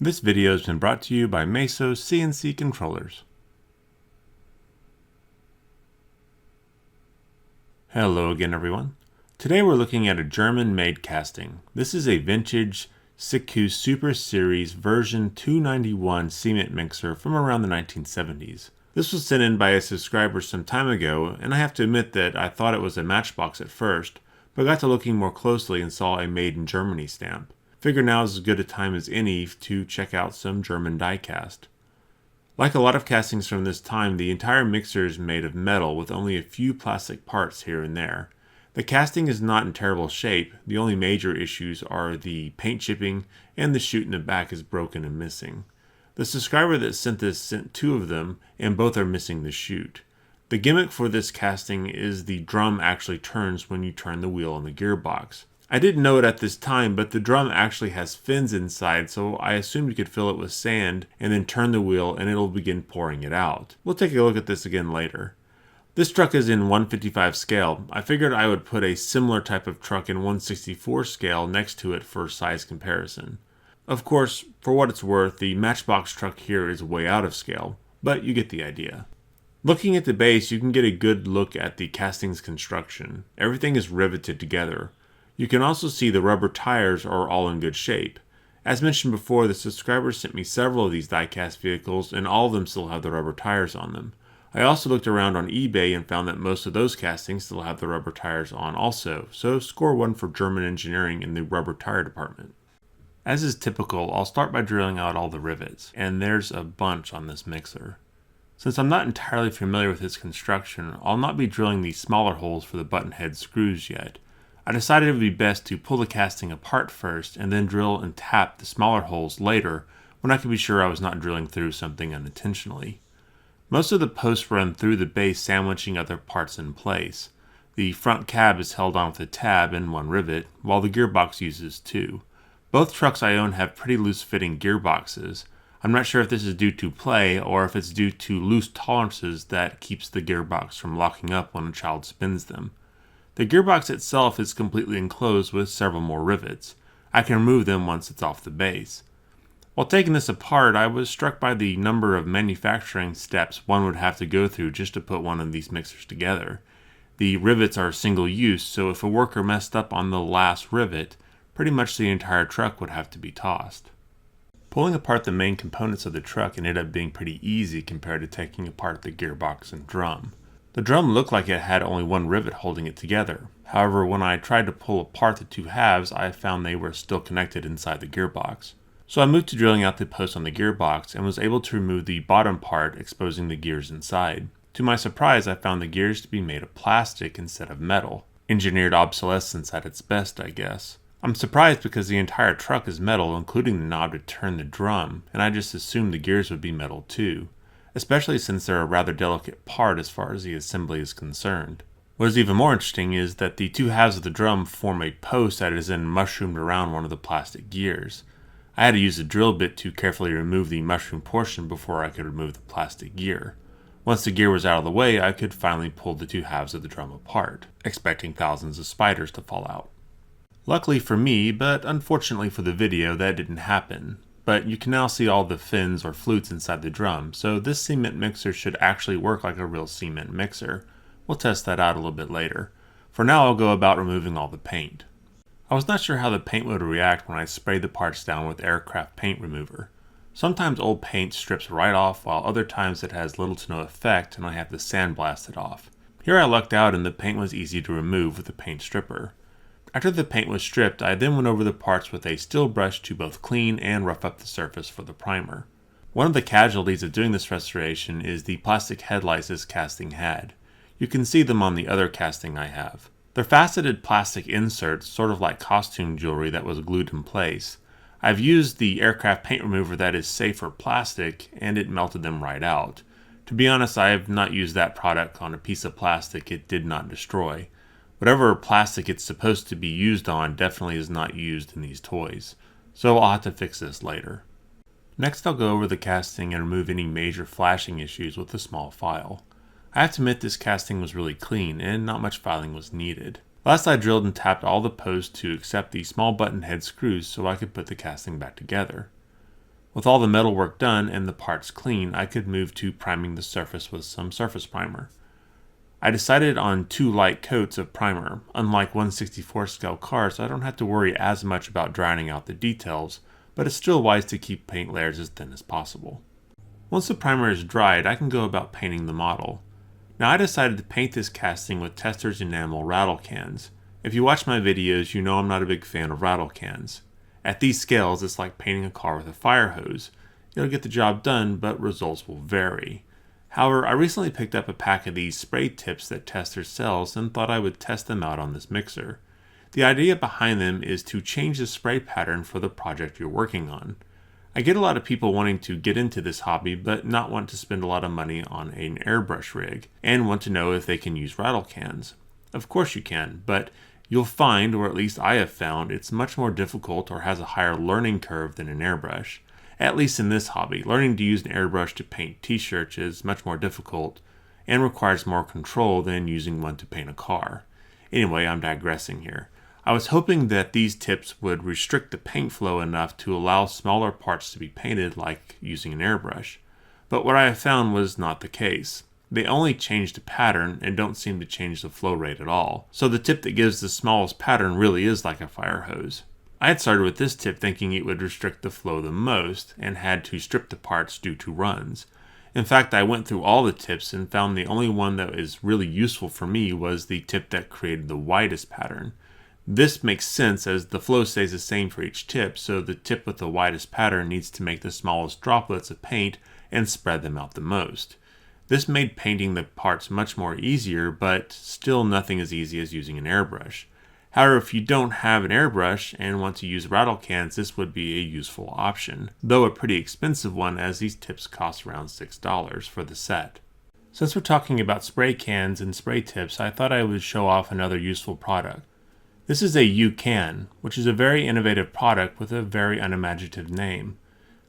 This video has been brought to you by Meso CNC Controllers. Hello again everyone. Today we're looking at a German-made casting. This is a vintage Siku Super-Serie version 291 cement mixer from around the 1970s. This was sent in by a subscriber some time ago, and I have to admit that I thought it was a Matchbox at first, but got to looking more closely and saw a Made in Germany stamp. Figure now is as good a time as any to check out some German die-cast. Like a lot of castings from this time, the entire mixer is made of metal with only a few plastic parts here and there. The casting is not in terrible shape. The only major issues are the paint chipping and the chute in the back is broken and missing. The subscriber that sent this sent two of them, and both are missing the chute. The gimmick for this casting is the drum actually turns when you turn the wheel on the gearbox. I didn't know it at this time, but the drum actually has fins inside, so I assumed you could fill it with sand and then turn the wheel and it'll begin pouring it out. We'll take a look at this again later. This truck is in 1/55 scale. I figured I would put a similar type of truck in 1/64 scale next to it for size comparison. Of course, for what it's worth, the Matchbox truck here is way out of scale, but you get the idea. Looking at the base, you can get a good look at the casting's construction. Everything is riveted together. You can also see the rubber tires are all in good shape. As mentioned before, the subscriber sent me several of these die-cast vehicles and all of them still have the rubber tires on them. I also looked around on eBay and found that most of those castings still have the rubber tires on also, so score one for German engineering in the rubber tire department. As is typical, I'll start by drilling out all the rivets, and there's a bunch on this mixer. Since I'm not entirely familiar with its construction, I'll not be drilling the smaller holes for the button head screws yet. I decided it would be best to pull the casting apart first and then drill and tap the smaller holes later when I could be sure I was not drilling through something unintentionally. Most of the posts run through the base, sandwiching other parts in place. The front cab is held on with a tab and one rivet, while the gearbox uses two. Both trucks I own have pretty loose-fitting gearboxes. I'm not sure if this is due to play or if it's due to loose tolerances that keeps the gearbox from locking up when a child spins them. The gearbox itself is completely enclosed with several more rivets. I can remove them once it's off the base. While taking this apart, I was struck by the number of manufacturing steps one would have to go through just to put one of these mixers together. The rivets are single use, so if a worker messed up on the last rivet, pretty much the entire truck would have to be tossed. Pulling apart the main components of the truck ended up being pretty easy compared to taking apart the gearbox and drum. The drum looked like it had only one rivet holding it together. However, when I tried to pull apart the two halves, I found they were still connected inside the gearbox. So I moved to drilling out the post on the gearbox and was able to remove the bottom part, exposing the gears inside. To my surprise, I found the gears to be made of plastic instead of metal. Engineered obsolescence at its best, I guess. I'm surprised because the entire truck is metal, including the knob to turn the drum, and I just assumed the gears would be metal too. Especially since they're a rather delicate part as far as the assembly is concerned. What is even more interesting is that the two halves of the drum form a post that is then mushroomed around one of the plastic gears. I had to use a drill bit to carefully remove the mushroom portion before I could remove the plastic gear. Once the gear was out of the way, I could finally pull the two halves of the drum apart, expecting thousands of spiders to fall out. Luckily for me, but unfortunately for the video, that didn't happen. But you can now see all the fins or flutes inside the drum, so this cement mixer should actually work like a real cement mixer. We'll test that out a little bit later. For now, I'll go about removing all the paint. I was not sure how the paint would react when I sprayed the parts down with aircraft paint remover. Sometimes old paint strips right off, while other times it has little to no effect and I have to sandblast it off. Here I lucked out and the paint was easy to remove with a paint stripper. After the paint was stripped, I then went over the parts with a steel brush to both clean and rough up the surface for the primer. One of the casualties of doing this restoration is the plastic headlights this casting had. You can see them on the other casting I have. They're faceted plastic inserts, sort of like costume jewelry that was glued in place. I've used the aircraft paint remover that is safe for plastic, and it melted them right out. To be honest, I have not used that product on a piece of plastic it did not destroy. Whatever plastic it's supposed to be used on definitely is not used in these toys, so I'll have to fix this later. Next I'll go over the casting and remove any major flashing issues with a small file. I have to admit this casting was really clean and not much filing was needed. Last I drilled and tapped all the posts to accept the small button head screws so I could put the casting back together. With all the metal work done and the parts clean, I could move to priming the surface with some surface primer. I decided on 2 light coats of primer. Unlike 1/64 scale cars, I don't have to worry as much about drying out the details, but it's still wise to keep paint layers as thin as possible. Once the primer is dried, I can go about painting the model. Now I decided to paint this casting with Testor's enamel rattle cans. If you watch my videos, you know I'm not a big fan of rattle cans. At these scales, it's like painting a car with a fire hose. It'll get the job done, but results will vary. However, I recently picked up a pack of these spray tips that Testor sells and thought I would test them out on this mixer. The idea behind them is to change the spray pattern for the project you're working on. I get a lot of people wanting to get into this hobby but not want to spend a lot of money on an airbrush rig and want to know if they can use rattle cans. Of course you can, but you'll find, or at least I have found, it's much more difficult or has a higher learning curve than an airbrush. At least in this hobby, learning to use an airbrush to paint t-shirts is much more difficult and requires more control than using one to paint a car. Anyway, I'm digressing here. I was hoping that these tips would restrict the paint flow enough to allow smaller parts to be painted like using an airbrush, but what I have found was not the case. They only change the pattern and don't seem to change the flow rate at all, so the tip that gives the smallest pattern really is like a fire hose. I had started with this tip thinking it would restrict the flow the most and had to strip the parts due to runs. In fact, I went through all the tips and found the only one that is really useful for me was the tip that created the widest pattern. This makes sense as the flow stays the same for each tip, so the tip with the widest pattern needs to make the smallest droplets of paint and spread them out the most. This made painting the parts much more easier, but still nothing as easy as using an airbrush. However, if you don't have an airbrush and want to use rattle cans, this would be a useful option, though a pretty expensive one as these tips cost around $6 for the set. Since we're talking about spray cans and spray tips, I thought I would show off another useful product. This is a U-Can, which is a very innovative product with a very unimaginative name.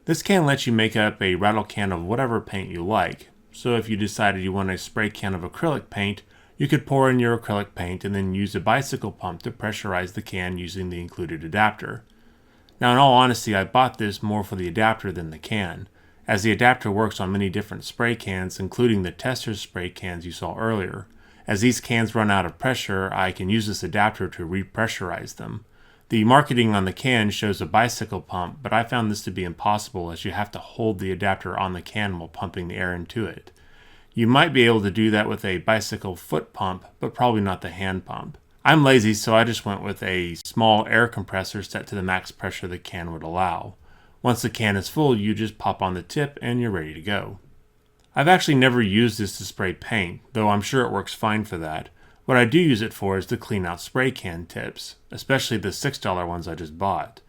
This can lets you make up a rattle can of whatever paint you like, so if you decided you want a spray can of acrylic paint, you could pour in your acrylic paint and then use a bicycle pump to pressurize the can using the included adapter. Now in all honesty, I bought this more for the adapter than the can, as the adapter works on many different spray cans, including the Testor's spray cans you saw earlier. As these cans run out of pressure, I can use this adapter to repressurize them. The marketing on the can shows a bicycle pump, but I found this to be impossible as you have to hold the adapter on the can while pumping the air into it. You might be able to do that with a bicycle foot pump, but probably not the hand pump. I'm lazy, so I just went with a small air compressor set to the max pressure the can would allow. Once the can is full, you just pop on the tip and you're ready to go. I've actually never used this to spray paint, though I'm sure it works fine for that. What I do use it for is to clean out spray can tips, especially the $6 ones I just bought.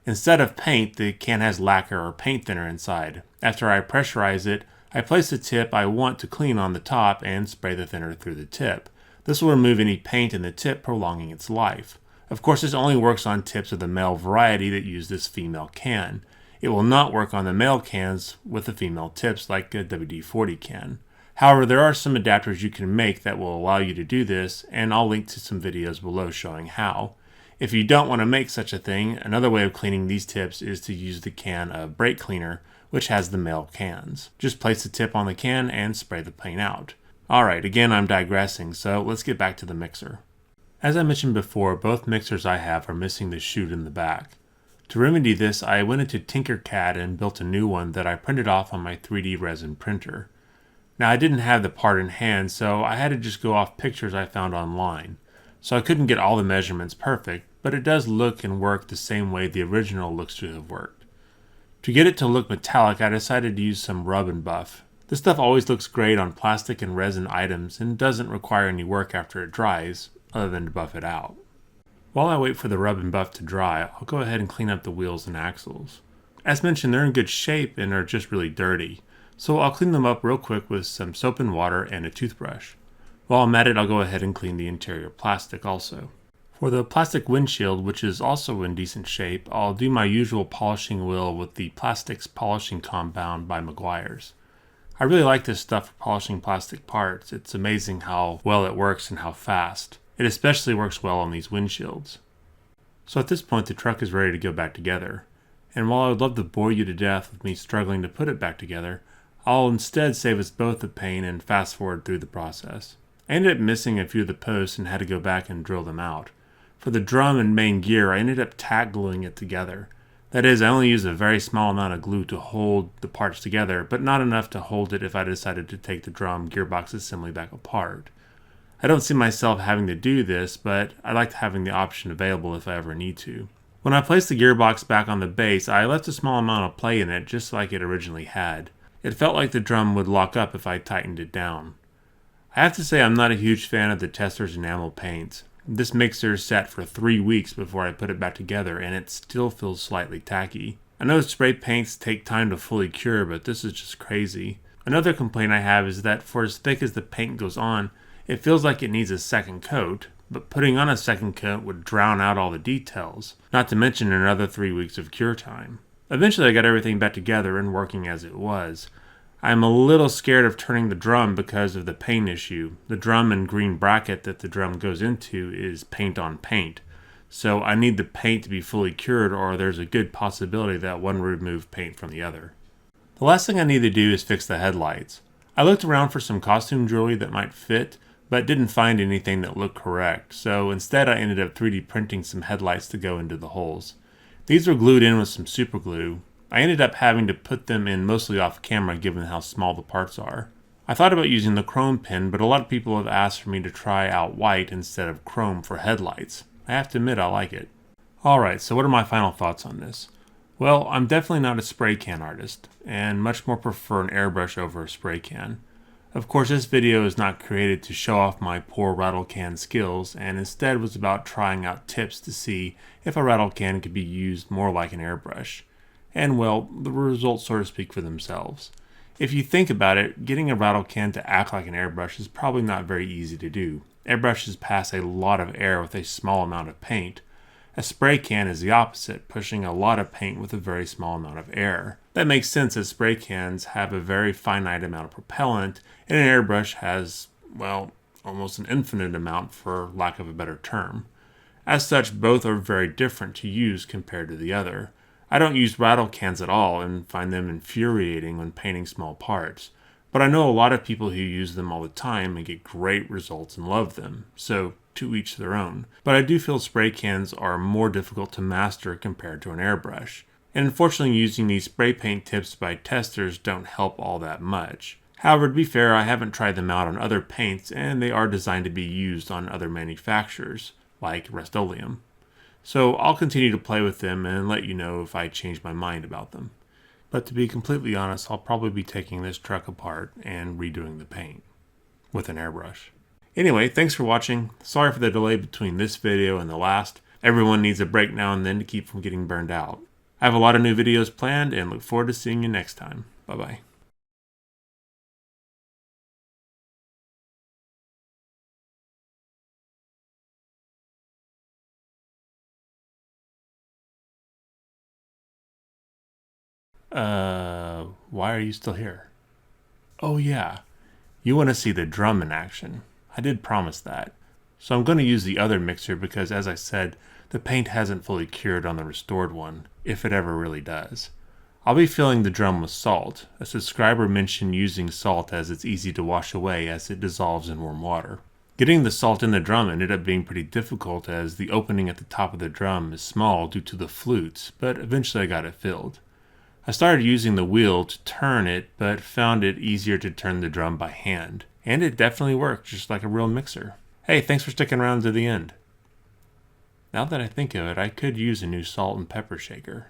Instead of paint, the can has lacquer or paint thinner inside. After I pressurize it, I place the tip I want to clean on the top and spray the thinner through the tip. This will remove any paint in the tip, prolonging its life. Of course, this only works on tips of the male variety that use this female can. It will not work on the male cans with the female tips like a WD-40 can. However, there are some adapters you can make that will allow you to do this, and I'll link to some videos below showing how. If you don't want to make such a thing, another way of cleaning these tips is to use the can of brake cleaner, which has the male cans. Just place the tip on the can and spray the paint out. Alright, again I'm digressing, so let's get back to the mixer. As I mentioned before, both mixers I have are missing the chute in the back. To remedy this, I went into Tinkercad and built a new one that I printed off on my 3D resin printer. Now I didn't have the part in hand, so I had to just go off pictures I found online. So I couldn't get all the measurements perfect, but it does look and work the same way the original looks to have worked. To get it to look metallic, I decided to use some rub and buff. This stuff always looks great on plastic and resin items and doesn't require any work after it dries, other than to buff it out. While I wait for the rub and buff to dry, I'll go ahead and clean up the wheels and axles. As mentioned, they're in good shape and are just really dirty, so I'll clean them up real quick with some soap and water and a toothbrush. While I'm at it, I'll go ahead and clean the interior plastic also. For the plastic windshield, which is also in decent shape, I'll do my usual polishing wheel with the Plastics Polishing Compound by Magirus. I really like this stuff for polishing plastic parts. It's amazing how well it works and how fast. It especially works well on these windshields. So at this point the truck is ready to go back together. and while I would love to bore you to death with me struggling to put it back together, I'll instead save us both the pain and fast forward through the process. I ended up missing a few of the posts and had to go back and drill them out. For the drum and main gear, I ended up tack gluing it together. That is, I only used a very small amount of glue to hold the parts together, but not enough to hold it if I decided to take the drum gearbox assembly back apart. I don't see myself having to do this, but I like having the option available if I ever need to. When I placed the gearbox back on the base, I left a small amount of play in it just like it originally had. It felt like the drum would lock up if I tightened it down. I have to say I'm not a huge fan of the Tester's enamel paints. This mixer sat for 3 weeks before I put it back together and it still feels slightly tacky. I know spray paints take time to fully cure, but this is just crazy. Another complaint I have is that for as thick as the paint goes on, it feels like it needs a second coat, but putting on a second coat would drown out all the details, not to mention another 3 weeks of cure time. Eventually I got everything back together and working as it was. I'm a little scared of turning the drum because of the paint issue. The drum and green bracket that the drum goes into is paint on paint, so I need the paint to be fully cured or there's a good possibility that one would remove paint from the other. The last thing I need to do is fix the headlights. I looked around for some costume jewelry that might fit, but didn't find anything that looked correct, so instead I ended up 3D printing some headlights to go into the holes. These were glued in with some super glue. I ended up having to put them in mostly off camera given how small the parts are. I thought about using the chrome pin, but a lot of people have asked for me to try out white instead of chrome for headlights. I have to admit I like it. Alright, so what are my final thoughts on this? Well, I'm definitely not a spray can artist, and much more prefer an airbrush over a spray can. Of course, this video is not created to show off my poor rattle can skills, and instead was about trying out tips to see if a rattle can could be used more like an airbrush. And well, the results sort of speak for themselves. If you think about it, getting a rattle can to act like an airbrush is probably not very easy to do. Airbrushes pass a lot of air with a small amount of paint. A spray can is the opposite, pushing a lot of paint with a very small amount of air. That makes sense as spray cans have a very finite amount of propellant, and an airbrush has, well, almost an infinite amount for lack of a better term. As such, both are very different to use compared to the other. I don't use rattle cans at all and find them infuriating when painting small parts, but I know a lot of people who use them all the time and get great results and love them, so to each their own. But I do feel spray cans are more difficult to master compared to an airbrush, and unfortunately using these spray paint tips by testers don't help all that much. However, to be fair, I haven't tried them out on other paints and they are designed to be used on other manufacturers, like Rust-Oleum. So I'll continue to play with them and let you know if I change my mind about them. But to be completely honest, I'll probably be taking this truck apart and redoing the paint with an airbrush. Anyway, thanks for watching. Sorry for the delay between this video and the last. Everyone needs a break now and then to keep from getting burned out. I have a lot of new videos planned and look forward to seeing you next time. Bye-bye. Why are you still here? Oh yeah, you want to see the drum in action. I did promise that. So I'm going to use the other mixer because, as I said, the paint hasn't fully cured on the restored one, if it ever really does. I'll be filling the drum with salt. A subscriber mentioned using salt as it's easy to wash away as it dissolves in warm water. Getting the salt in the drum ended up being pretty difficult as the opening at the top of the drum is small due to the flutes, but eventually I got it filled. I started using the wheel to turn it, but found it easier to turn the drum by hand. And it definitely worked, just like a real mixer. Hey, thanks for sticking around to the end. Now that I think of it, I could use a new salt and pepper shaker.